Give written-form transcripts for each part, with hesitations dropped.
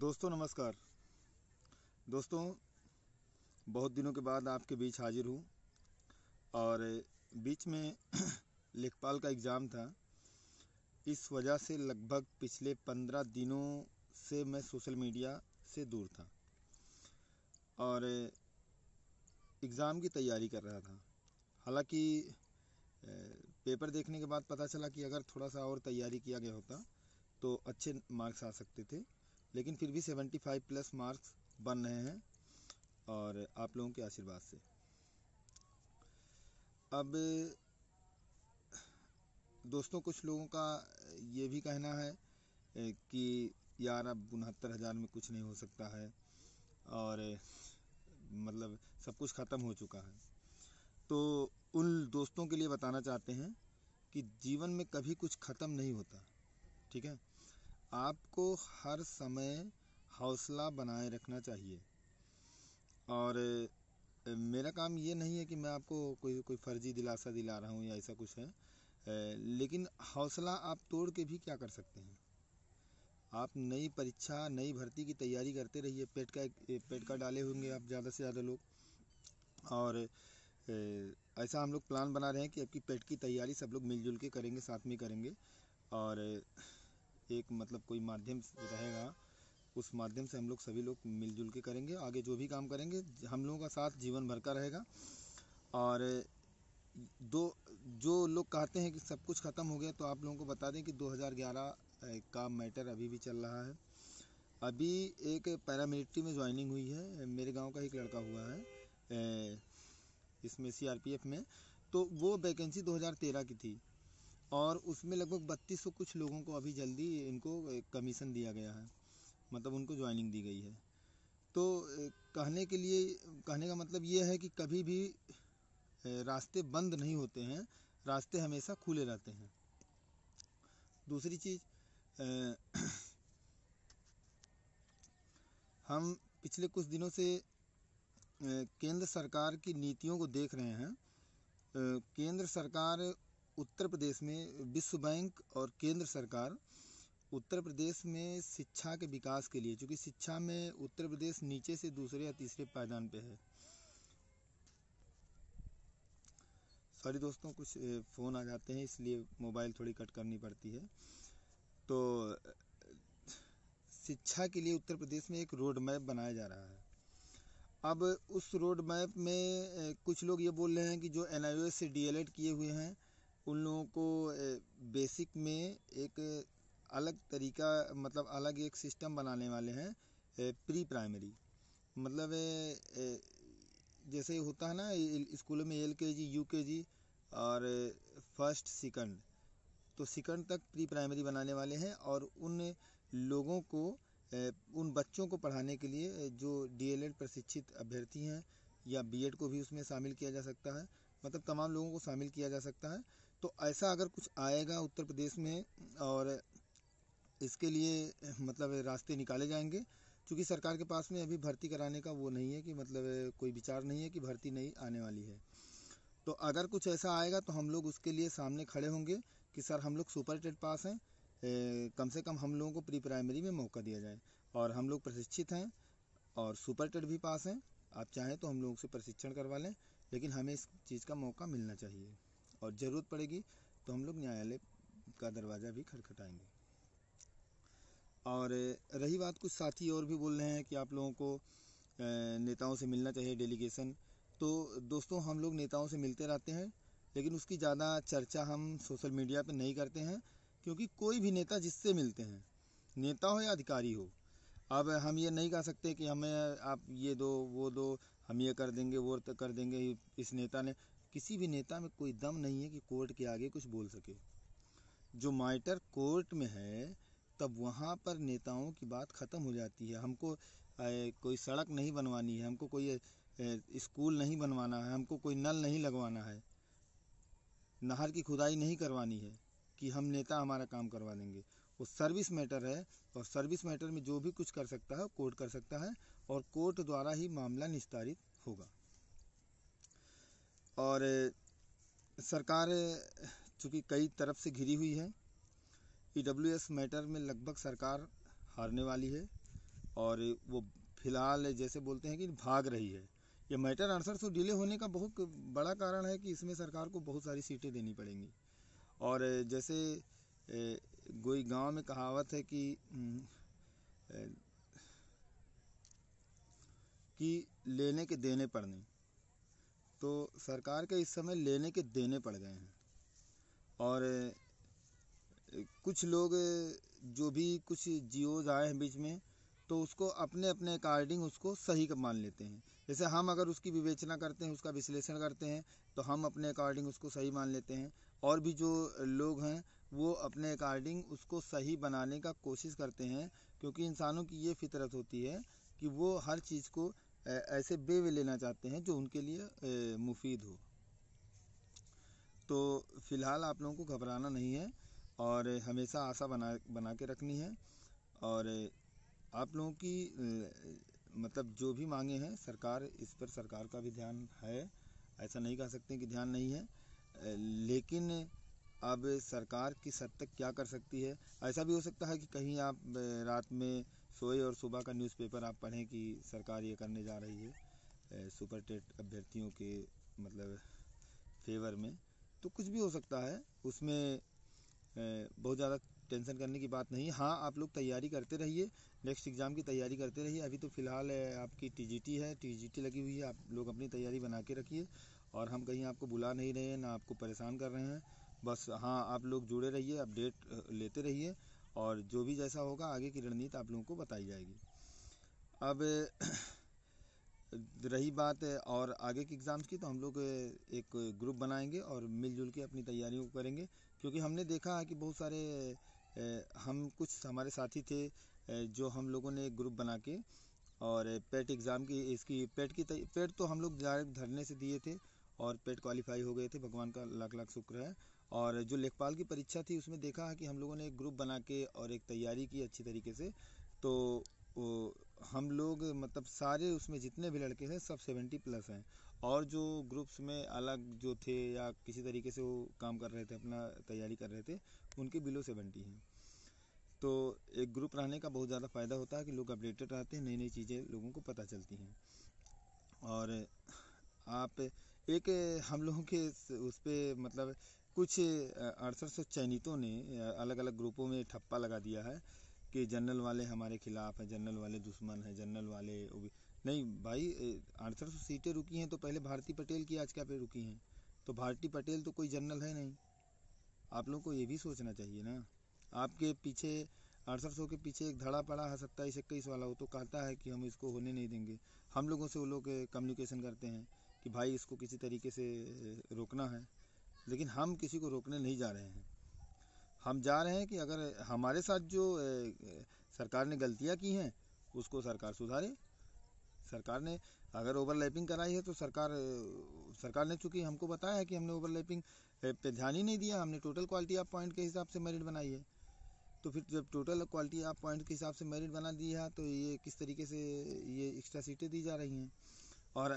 दोस्तों नमस्कार। दोस्तों बहुत दिनों के बाद आपके बीच हाजिर हूँ और बीच में लेखपाल का एग्ज़ाम था। इस वजह से लगभग पिछले 15 दिनों से मैं सोशल मीडिया से दूर था और एग्ज़ाम की तैयारी कर रहा था। हालांकि पेपर देखने के बाद पता चला कि अगर थोड़ा सा और तैयारी किया गया होता तो अच्छे मार्क्स आ सकते थे, लेकिन फिर भी 75 प्लस मार्क्स बन रहे हैं और आप लोगों के आशीर्वाद से। अब दोस्तों कुछ लोगों का ये भी कहना है कि यार अब 69,000 में कुछ नहीं हो सकता है और मतलब सब कुछ ख़त्म हो चुका है। तो उन दोस्तों के लिए बताना चाहते हैं कि जीवन में कभी कुछ ख़त्म नहीं होता, ठीक है। आपको हर समय हौसला बनाए रखना चाहिए और मेरा काम ये नहीं है कि मैं आपको कोई फर्जी दिलासा दिला रहा हूँ या ऐसा कुछ है, लेकिन हौसला आप तोड़ के भी क्या कर सकते हैं। आप नई परीक्षा नई भर्ती की तैयारी करते रहिए। पेट का डाले होंगे आप ज़्यादा से ज़्यादा लोग, और ऐसा हम लोग प्लान बना रहे हैं कि आपकी पेट की तैयारी सब लोग मिलजुल के करेंगे, साथ में करेंगे और एक मतलब कोई माध्यम रहेगा, उस माध्यम से हम लोग सभी लोग मिलजुल के करेंगे। आगे जो भी काम करेंगे हम लोगों का साथ जीवन भर का रहेगा। और जो लोग कहते हैं कि सब कुछ ख़त्म हो गया, तो आप लोगों को बता दें कि 2011 का मैटर अभी भी चल रहा है। अभी एक पैरामिलिट्री में ज्वाइनिंग हुई है, मेरे गांव का एक लड़का हुआ है इसमें सीआरपीएफ में। तो वो वैकेंसी 2013 की थी और उसमें लगभग 3200 कुछ लोगों को अभी जल्दी इनको कमीशन दिया गया है, मतलब उनको ज्वाइनिंग दी गई है। तो कहने का मतलब ये है कि कभी भी रास्ते बंद नहीं होते हैं, रास्ते हमेशा खुले रहते हैं। दूसरी चीज़, हम पिछले कुछ दिनों से केंद्र सरकार की नीतियों को देख रहे हैं। केंद्र सरकार उत्तर प्रदेश में, विश्व बैंक और केंद्र सरकार उत्तर प्रदेश में शिक्षा के विकास के लिए, चूँकि शिक्षा में उत्तर प्रदेश नीचे से दूसरे या तीसरे पायदान पे है। सॉरी दोस्तों, कुछ फ़ोन आ जाते हैं इसलिए मोबाइल थोड़ी कट करनी पड़ती है। तो शिक्षा के लिए उत्तर प्रदेश में एक रोड मैप बनाया जा रहा है। अब उस रोड मैप में कुछ लोग ये बोल रहे हैं कि जो NIOS से DLED किए हुए हैं उन लोगों को बेसिक में एक अलग तरीका, मतलब अलग एक सिस्टम बनाने वाले हैं, प्री प्राइमरी। मतलब जैसे होता है ना स्कूलों में LKG UKG और फर्स्ट सेकंड, तो सेकंड तक प्री प्राइमरी बनाने वाले हैं। और उन लोगों को, उन बच्चों को पढ़ाने के लिए जो DLED प्रशिक्षित अभ्यर्थी हैं, या BED को भी उसमें शामिल किया जा सकता है, मतलब तमाम लोगों को शामिल किया जा सकता है। तो ऐसा अगर कुछ आएगा उत्तर प्रदेश में और इसके लिए मतलब रास्ते निकाले जाएंगे, क्योंकि सरकार के पास में अभी भर्ती कराने का वो नहीं है कि मतलब कोई विचार नहीं है कि भर्ती नहीं आने वाली है। तो अगर कुछ ऐसा आएगा तो हम लोग उसके लिए सामने खड़े होंगे कि सर हम लोग सुपर टेट पास हैं, कम से कम हम लोगों को प्री प्राइमरी में मौका दिया जाए, और हम लोग प्रशिक्षित हैं और सुपर टेट भी पास हैं। आप चाहें तो हम लोगों से प्रशिक्षण करवा लें, लेकिन हमें इस चीज़ का मौका मिलना चाहिए, और ज़रूरत पड़ेगी तो हम लोग न्यायालय का दरवाज़ा भी खटखटाएंगे। और रही बात, कुछ साथी और भी बोल रहे हैं कि आप लोगों को नेताओं से मिलना चाहिए, डेलीगेशन। तो दोस्तों हम लोग नेताओं से मिलते रहते हैं, लेकिन उसकी ज़्यादा चर्चा हम सोशल मीडिया पर नहीं करते हैं, क्योंकि कोई भी नेता जिससे मिलते हैं, नेता हो या अधिकारी हो, अब हम ये नहीं कह सकते कि हमें आप ये दो वो दो, हम ये कर देंगे वो कर देंगे। इस नेता ने, किसी भी नेता में कोई दम नहीं है कि कोर्ट के आगे कुछ बोल सके। जो मैटर कोर्ट में है तब वहाँ पर नेताओं की बात ख़त्म हो जाती है। हमको कोई सड़क नहीं बनवानी है, हमको कोई स्कूल नहीं बनवाना है, हमको कोई नल नहीं लगवाना है, नहर की खुदाई नहीं करवानी है कि हम नेता हमारा काम करवा देंगे। वो सर्विस मैटर है, और सर्विस मैटर में जो भी कुछ कर सकता है कोर्ट कर सकता है, और कोर्ट द्वारा ही मामला निस्तारित होगा। और सरकार चूँकि कई तरफ से घिरी हुई है, EWS मैटर में लगभग सरकार हारने वाली है, और वो फिलहाल जैसे बोलते हैं कि भाग रही है। ये मैटर आंसर तो डिले होने का बहुत बड़ा कारण है कि इसमें सरकार को बहुत सारी सीटें देनी पड़ेंगी। और जैसे कोई गांव में कहावत है कि लेने के देने पड़ने, तो सरकार के इस समय लेने के देने पड़ गए हैं। और कुछ लोग जो भी कुछ जियोज आए हैं बीच में, तो उसको अपने अपने अकॉर्डिंग उसको सही मान लेते हैं। जैसे हम अगर उसकी विवेचना करते हैं, उसका विश्लेषण करते हैं, तो हम अपने अकॉर्डिंग उसको सही मान लेते हैं। और भी जो लोग हैं वो अपने अकॉर्डिंग उसको सही बनाने का कोशिश करते हैं, क्योंकि इंसानों की ये फितरत होती है कि वो हर चीज़ को ऐसे वे लेना चाहते हैं जो उनके लिए मुफीद हो। तो फ़िलहाल आप लोगों को घबराना नहीं है और हमेशा आशा बना के रखनी है। और आप लोगों की मतलब जो भी मांगे हैं, सरकार इस पर सरकार का भी ध्यान है, ऐसा नहीं कह सकते कि ध्यान नहीं है। लेकिन अब सरकार किस हद तक क्या कर सकती है। ऐसा भी हो सकता है कि कहीं आप रात में सोए और सुबह का न्यूज़पेपर आप पढ़ें कि सरकार ये करने जा रही है सुपर टेट अभ्यर्थियों के मतलब फेवर में, तो कुछ भी हो सकता है। उसमें बहुत ज़्यादा टेंशन करने की बात नहीं। हाँ, आप लोग तैयारी करते रहिए, नेक्स्ट एग्ज़ाम की तैयारी करते रहिए। अभी तो फ़िलहाल आपकी टीजीटी है, टीजीटी लगी हुई है, आप लोग अपनी तैयारी बना के रखिए। और हम कहीं आपको बुला नहीं रहे हैं, ना आपको परेशान कर रहे हैं। बस हाँ, आप लोग जुड़े रहिए, अपडेट लेते रहिए, और जो भी जैसा होगा आगे की रणनीति आप लोगों को बताई जाएगी। अब रही बात और आगे के एग्ज़ाम्स की, तो हम लोग एक ग्रुप बनाएंगे और मिलजुल के अपनी तैयारियों को करेंगे। क्योंकि हमने देखा है कि बहुत सारे हम कुछ हमारे साथी थे जो हम लोगों ने एक ग्रुप बना के और पेट एग्ज़ाम की इसकी पेट तो हम लोग डायरेक्ट धरने से दिए थे और पेट क्वालिफाई हो गए थे, भगवान का लाख लाख शुक्र है। और जो लेखपाल की परीक्षा थी उसमें देखा है कि हम लोगों ने एक ग्रुप बना के और एक तैयारी की अच्छी तरीके से। तो वो हम लोग मतलब सारे उसमें जितने भी लड़के हैं सब 70+ हैं। और जो ग्रुप्स में अलग जो थे या किसी तरीके से वो काम कर रहे थे, अपना तैयारी कर रहे थे, उनके बिलो 70 हैं। तो एक ग्रुप रहने का बहुत ज़्यादा फ़ायदा होता है कि लोग अपडेटेड रहते हैं, नई नई चीज़ें लोगों को पता चलती हैं। और आप एक हम लोगों के उस पर मतलब कुछ 6800 चयनितों ने अलग अलग ग्रुपों में ठप्पा लगा दिया है कि जनरल वाले हमारे खिलाफ हैं, जनरल वाले दुश्मन हैं, जनरल वाले नहीं भाई, 6800 सीटें रुकी हैं तो पहले भारती पटेल की आज क्या पे रुकी हैं? तो भारती पटेल तो कोई जनरल है नहीं। आप लोगों को ये भी सोचना चाहिए ना। आपके पीछे 6800 के पीछे एक धड़ा पड़ा है 27-21 वाला, वो तो कहता है कि हम इसको होने नहीं देंगे। हम लोगों से वो लोग कम्युनिकेशन करते हैं कि भाई इसको किसी तरीके से रोकना है, लेकिन हम किसी को रोकने नहीं जा रहे हैं। हम जा रहे हैं कि अगर हमारे साथ जो सरकार ने गलतियां की हैं उसको सरकार सुधारे। सरकार ने अगर ओवरलैपिंग कराई है तो सरकार ने चूंकि हमको बताया है कि हमने ओवरलैपिंग पे ध्यान ही नहीं दिया, हमने टोटल क्वालिटी ऑफ पॉइंट के हिसाब से मेरिट बनाई है। तो फिर जब टोटल क्वालिटी ऑफ पॉइंट के हिसाब से मेरिट बना दिया है तो ये किस तरीके से ये एक्स्ट्रा सीटें दी जा रही हैं? और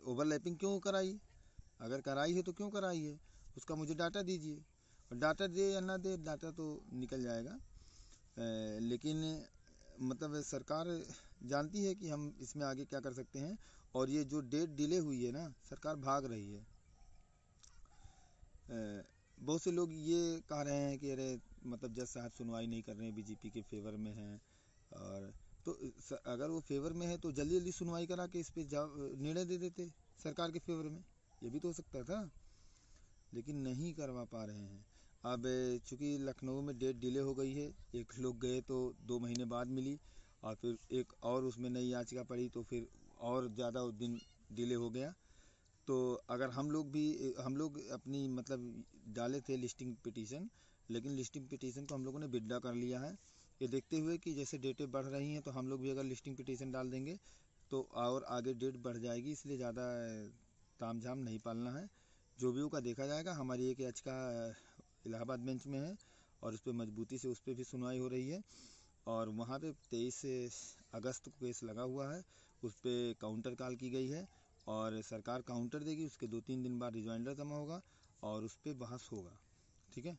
ओवरलैपिंग क्यों कराई? अगर कराई है तो क्यों कराई है, उसका मुझे डाटा दीजिए। और डाटा दे या ना दे, डाटा तो निकल जाएगा। लेकिन मतलब सरकार जानती है कि हम इसमें आगे क्या कर सकते हैं। और ये जो डेट डिले हुई है ना, सरकार भाग रही है। बहुत से लोग ये कह रहे हैं कि अरे मतलब जज साहब सुनवाई नहीं कर रहे हैं, बीजेपी के फेवर में हैं। और तो अगर वो फेवर में है तो जल्दी जल्दी सुनवाई करा के इस पर निर्णय दे देते सरकार के फेवर में, ये भी तो हो सकता था। लेकिन नहीं करवा पा रहे हैं। अब चूँकि लखनऊ में डेट डिले हो गई है, एक लोग गए तो 2 महीने बाद मिली, और फिर एक और उसमें नई याचिका पड़ी तो फिर और ज़्यादा दिन डिले हो गया। तो अगर हम लोग अपनी मतलब डाले थे लिस्टिंग पिटीशन, लेकिन लिस्टिंग पिटीशन को हम लोगों ने विड्रॉ कर लिया है। ये देखते हुए कि जैसे डेटें बढ़ रही हैं तो हम लोग भी अगर लिस्टिंग पिटीशन डाल देंगे तो और आगे डेट बढ़ जाएगी, इसलिए ज़्यादा ताम झाम नहीं पालना है। जो भी होगा देखा जाएगा। हमारी एक याचिका इलाहाबाद बेंच में है और उस पर मजबूती से उस पर भी सुनवाई हो रही है। और वहाँ पे 23 अगस्त को केस लगा हुआ है, उस पर काउंटर कॉल की गई है और सरकार काउंटर देगी, उसके 2-3 दिन बाद रिजॉइंडर जमा होगा और उस पर बहस होगा। ठीक है,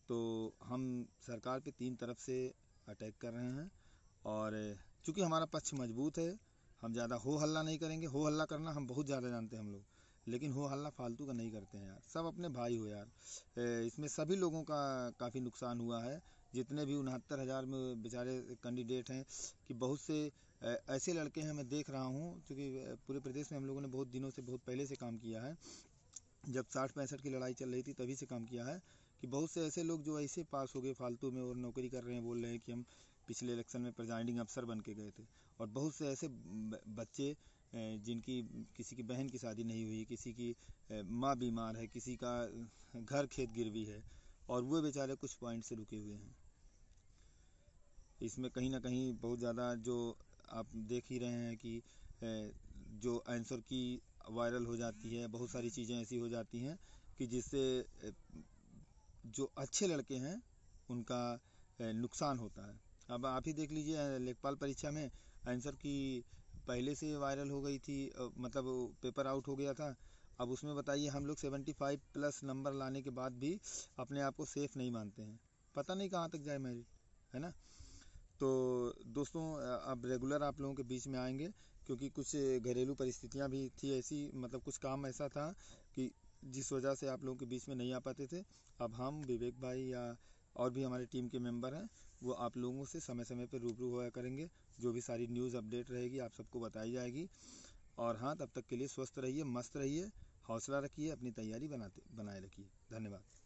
तो हम सरकार पे 3 तरफ से अटैक कर रहे हैं और क्योंकि हमारा पक्ष मजबूत है, हम ज़्यादा हो हल्ला नहीं करेंगे। हो हल्ला करना हम बहुत ज़्यादा जानते हैं हम लोग, लेकिन हो हल्ला फालतू का नहीं करते हैं यार। सब अपने भाई हो यार। इसमें सभी लोगों का काफ़ी नुकसान हुआ है, जितने भी 69,000 में बेचारे कैंडिडेट हैं, कि बहुत से ऐसे लड़के हैं, मैं देख रहा हूँ, क्योंकि पूरे प्रदेश में हम लोगों ने बहुत दिनों से, बहुत पहले से काम किया है, जब 60-65 की लड़ाई चल रही थी तभी से काम किया है, कि बहुत से ऐसे लोग जो ऐसे पास हो गए फालतू में और नौकरी कर रहे हैं, बोल रहे हैं कि हम पिछले इलेक्शन में प्रिजाइडिंग अफसर बन के गए थे। और बहुत से ऐसे बच्चे जिनकी किसी की बहन की शादी नहीं हुई, किसी की माँ बीमार है, किसी का घर खेत गिरवी है, और वो बेचारे कुछ पॉइंट से रुके हुए हैं। इसमें कहीं ना कहीं बहुत ज़्यादा जो आप देख ही रहे हैं कि जो आंसर की वायरल हो जाती है, बहुत सारी चीज़ें ऐसी हो जाती हैं कि जिससे जो अच्छे लड़के हैं उनका नुकसान होता है। अब आप ही देख लीजिए, लेखपाल परीक्षा में आंसर की पहले से वायरल हो गई थी, मतलब पेपर आउट हो गया था। अब उसमें बताइए, हम लोग 75+ नंबर लाने के बाद भी अपने आप को सेफ नहीं मानते हैं, पता नहीं कहाँ तक जाए मेरिट, है ना। तो दोस्तों, अब रेगुलर आप लोगों के बीच में आएंगे, क्योंकि कुछ घरेलू परिस्थितियां भी थी ऐसी, मतलब कुछ काम ऐसा था कि जिस वजह से आप लोगों के बीच में नहीं आ पाते थे। अब हम, विवेक भाई या और भी हमारे टीम के मेंबर हैं, वो आप लोगों से समय समय पर रूबरू होया करेंगे। जो भी सारी न्यूज़ अपडेट रहेगी आप सबको बताई जाएगी। और हाँ, तब तक के लिए स्वस्थ रहिए, मस्त रहिए, हौसला रखिए, अपनी तैयारी बनाए रखिए। धन्यवाद।